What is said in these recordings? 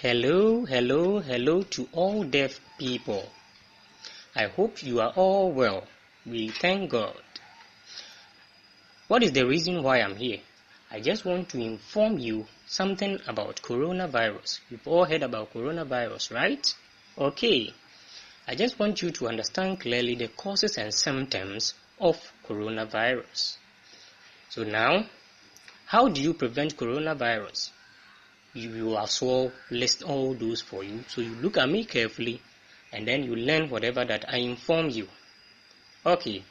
Hello to all deaf people. I hope you are all well. We thank God. What is the reason why I'm here? I just want to inform you something about coronavirus. You've all heard about coronavirus, right? Okay. I just want you to understand clearly the causes and symptoms of coronavirus. So now, how do you prevent coronavirus? You will as well list all those for you. So you look at me carefully and then you learn whatever that I inform you. Okay,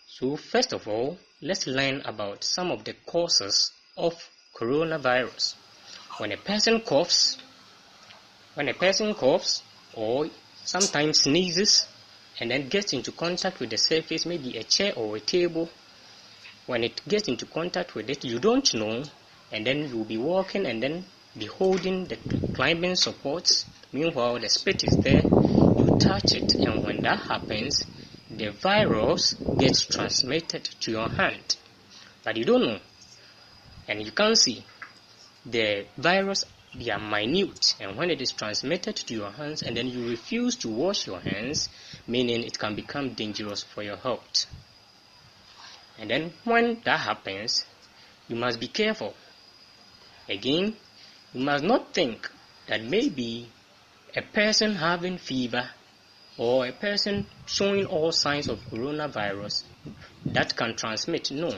so first of all, let's learn about some of the causes of coronavirus. When a person coughs or sometimes sneezes and then gets into contact with the surface, maybe a chair or a table, when it gets into contact with it, you don't know, and then you'll be walking and then be holding the climbing supports. Meanwhile, the spit is there, you touch it, and when that happens, the virus gets transmitted to your hand. But you don't know, and you can't see. The virus, they are minute, and when it is transmitted to your hands and then you refuse to wash your hands, meaning it can become dangerous for your health. And then when that happens, you must be careful. Again, you must not think that maybe a person having fever or a person showing all signs of coronavirus that can transmit. No.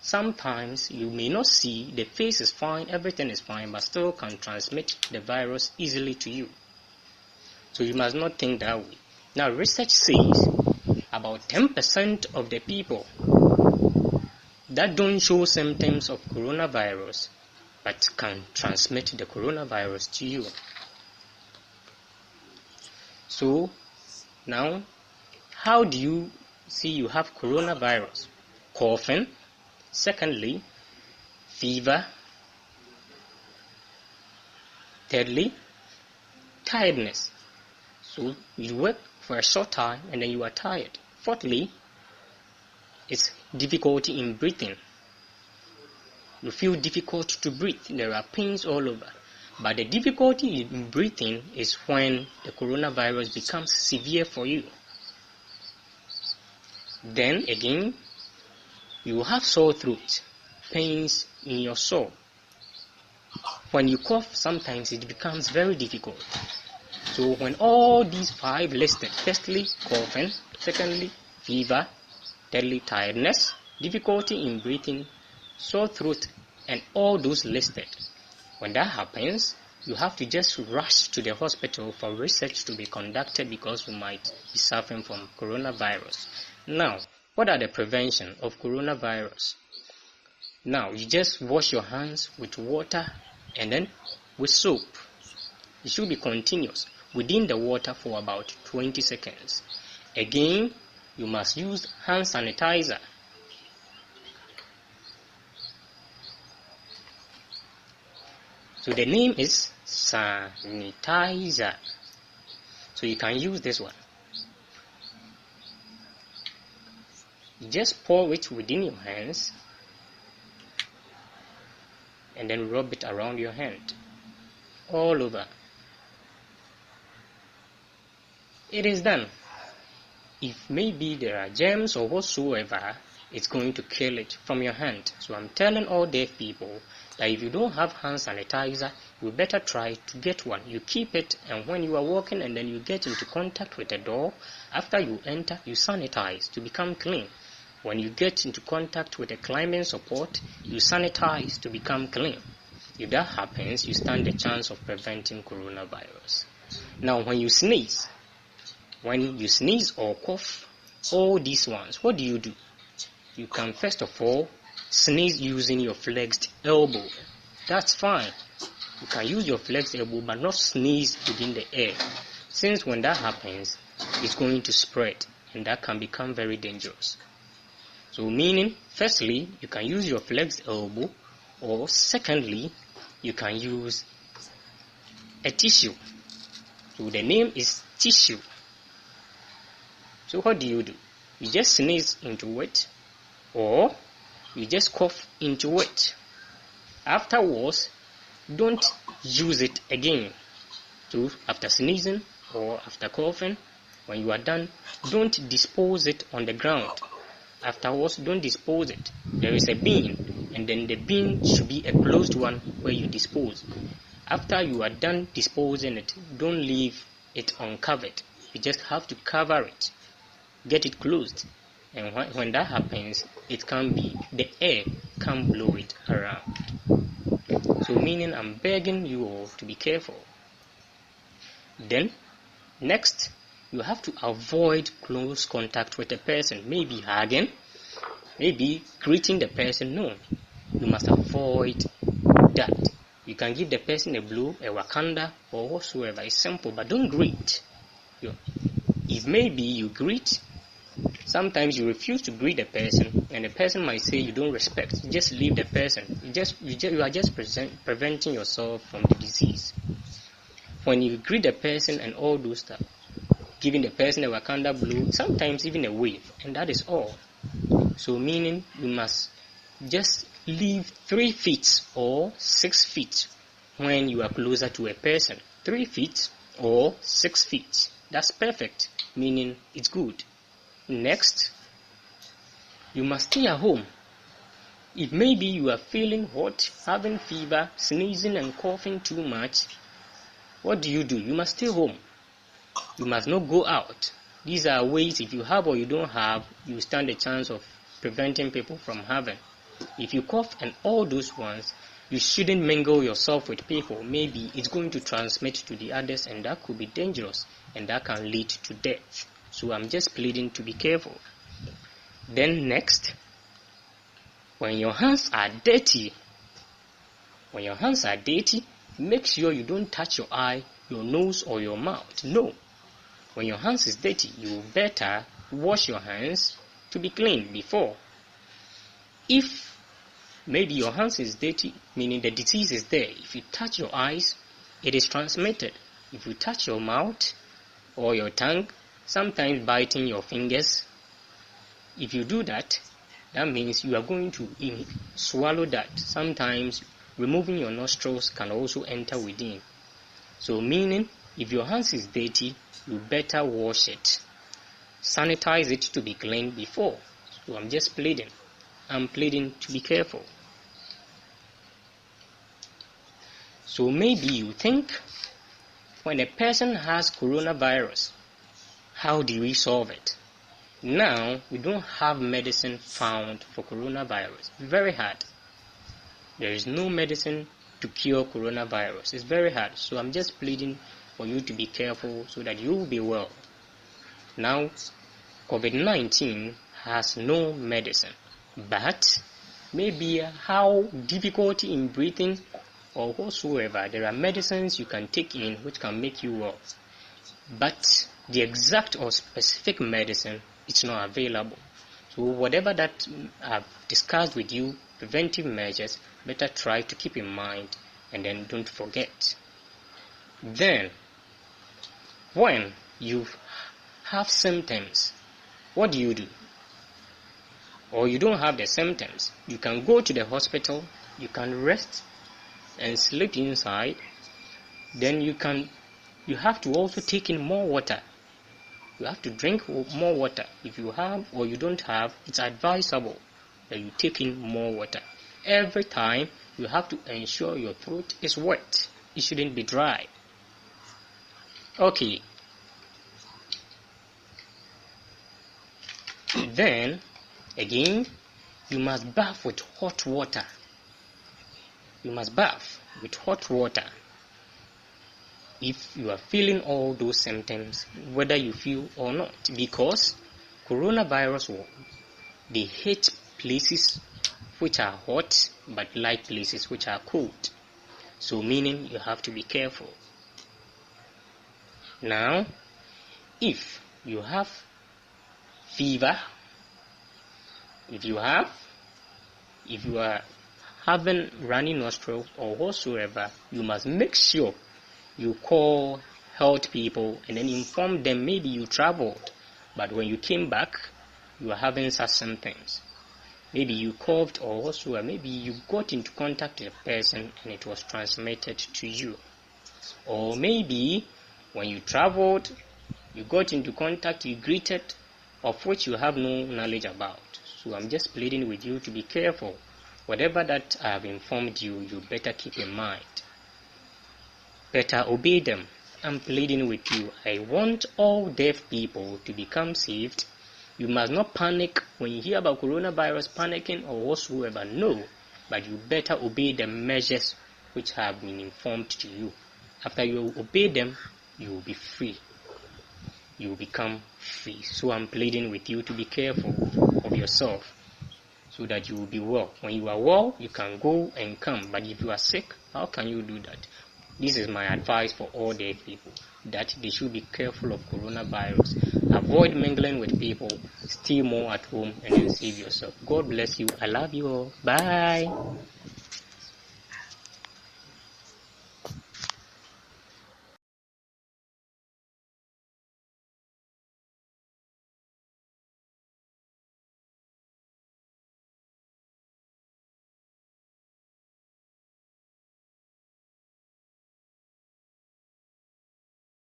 Sometimes you may not see, the face is fine, everything is fine, but still can transmit the virus easily to you. So you must not think that way. Now, research says about 10% of the people that don't show symptoms of coronavirus but can transmit the coronavirus to you. So now, how do you see you have coronavirus? Coughing. Secondly, fever. Thirdly, tiredness. So you work for a short time and then you are tired. Fourthly, it's difficulty in breathing. You feel difficult to breathe. There are pains all over. But the difficulty in breathing is when the coronavirus becomes severe for you. Then again, you have sore throat, pains in your soul. When you cough, sometimes it becomes very difficult. So when all these 5 listed, firstly, coughing, secondly, fever, thirdly, tiredness, difficulty in breathing, sore throat, and all those listed, when that happens, you have to just rush to the hospital for research to be conducted because you might be suffering from coronavirus. Now, what are the prevention of coronavirus? Now, you just wash your hands with water and then with soap. It should be continuous within the water for about 20 seconds. Again, you must use hand sanitizer. So the name is sanitizer. So you can use this one. You just pour it within your hands and then rub it around your hand all over. It is done. If maybe there are germs or whatsoever, it's going to kill it from your hand. So I'm telling all deaf people that if you don't have hand sanitizer, you better try to get one. You keep it, and when you are walking and then you get into contact with a door, after you enter, you sanitize to become clean. When you get into contact with a climbing support, you sanitize to become clean. If that happens, you stand a chance of preventing coronavirus. Now, when you sneeze or cough, all these ones, what do? You can first of all sneeze using your flexed elbow. That's fine. You can use your flexed elbow but not sneeze within the air. Since when that happens, it's going to spread and that can become very dangerous. So meaning, firstly, you can use your flexed elbow, or secondly, you can use a tissue. So the name is tissue. So what do? You just sneeze into it, or you just cough into it. Afterwards, don't use it again. So after sneezing or after coughing, when you are done, don't dispose it on the ground. Afterwards, don't dispose it. There is a bin, and then the bin should be a closed one where you dispose. After you are done disposing it, don't leave it uncovered. You just have to cover it, get it closed, and when that happens, the air can blow it around. So meaning I'm begging you all to be careful. Then next, you have to avoid close contact with a person, maybe hugging, maybe greeting the person. No, you must avoid that. You can give the person a blow, a wakanda, or whatsoever. It's simple, but don't greet. If maybe you greet, sometimes you refuse to greet the person, and the person might say you don't respect. Just leave the person. You are just preventing yourself from the disease. When you greet the person and all those stuff, giving the person a wakanda blow, sometimes even a wave, and that is all. So meaning you must just leave 3 feet or 6 feet when you are closer to a person. 3 feet or 6 feet. That's perfect, meaning it's good. Next, you must stay at home. If maybe you are feeling hot, having fever, sneezing and coughing too much, what do? You must stay home. You must not go out. These are ways, if you have or you don't have, you stand a chance of preventing people from having. If you cough and all those ones, you shouldn't mingle yourself with people. Maybe it's going to transmit to the others, and that could be dangerous, and that can lead to death. So I'm just pleading to be careful. Then next, when your hands are dirty, make sure you don't touch your eye, your nose, or your mouth. No. When your hands is dirty, you better wash your hands to be clean before. If maybe your hands is dirty, meaning the disease is there, if you touch your eyes, it is transmitted. If you touch your mouth or your tongue, sometimes biting your fingers, if you do that, that means you are going to swallow that. Sometimes removing your nostrils can also enter within. So meaning, if your hands is dirty, you better wash it. Sanitize it to be clean before. So I'm just pleading. I'm pleading to be careful. So maybe you think, when a person has coronavirus, how do we solve it? Now, we don't have medicine found for coronavirus. Very hard. There is no medicine to cure coronavirus. It's very hard. So I'm just pleading for you to be careful so that you will be well. Now, COVID-19 has no medicine. But maybe how difficulty in breathing or whatsoever, there are medicines you can take in which can make you well. But the exact or specific medicine, it's not available. So whatever that I've discussed with you, preventive measures, better try to keep in mind, and then don't forget. Then, when you have symptoms, what do? Or you don't have the symptoms, you can go to the hospital, you can rest and sleep inside. Then you have to also take in more water. You have to drink more water. If you have or you don't have, it's advisable that you take in more water. Every time you have to ensure your throat is wet. It shouldn't be dry. Okay. Then, again, you must bath with hot water. You must bath with hot water if you are feeling all those symptoms, whether you feel or not, because coronavirus, they hate places which are hot but like places which are cold. So meaning you have to be careful. Now, if you have fever, if you are having runny nostrils or whatsoever, you must make sure you call health people and then inform them. Maybe you traveled, but when you came back, you are having such symptoms. Maybe you coughed or whatsoever. Maybe you got into contact with a person and it was transmitted to you. Or maybe when you traveled, you got into contact, you greeted, of which you have no knowledge about. So I'm just pleading with you to be careful. Whatever that I have informed you, you better keep in mind. Better obey them. I'm pleading with you. I want all deaf people to become saved. You must not panic when you hear about coronavirus, panicking or whatsoever. No, but you better obey the measures which have been informed to you. After you obey them, you will be free. You will become free. So I'm pleading with you to be careful of yourself so that you will be well. When you are well, you can go and come. But if you are sick, how can you do that? This is my advice for all deaf people, that they should be careful of coronavirus. Avoid mingling with people. Stay more at home and then save yourself. God bless you. I love you all. Bye.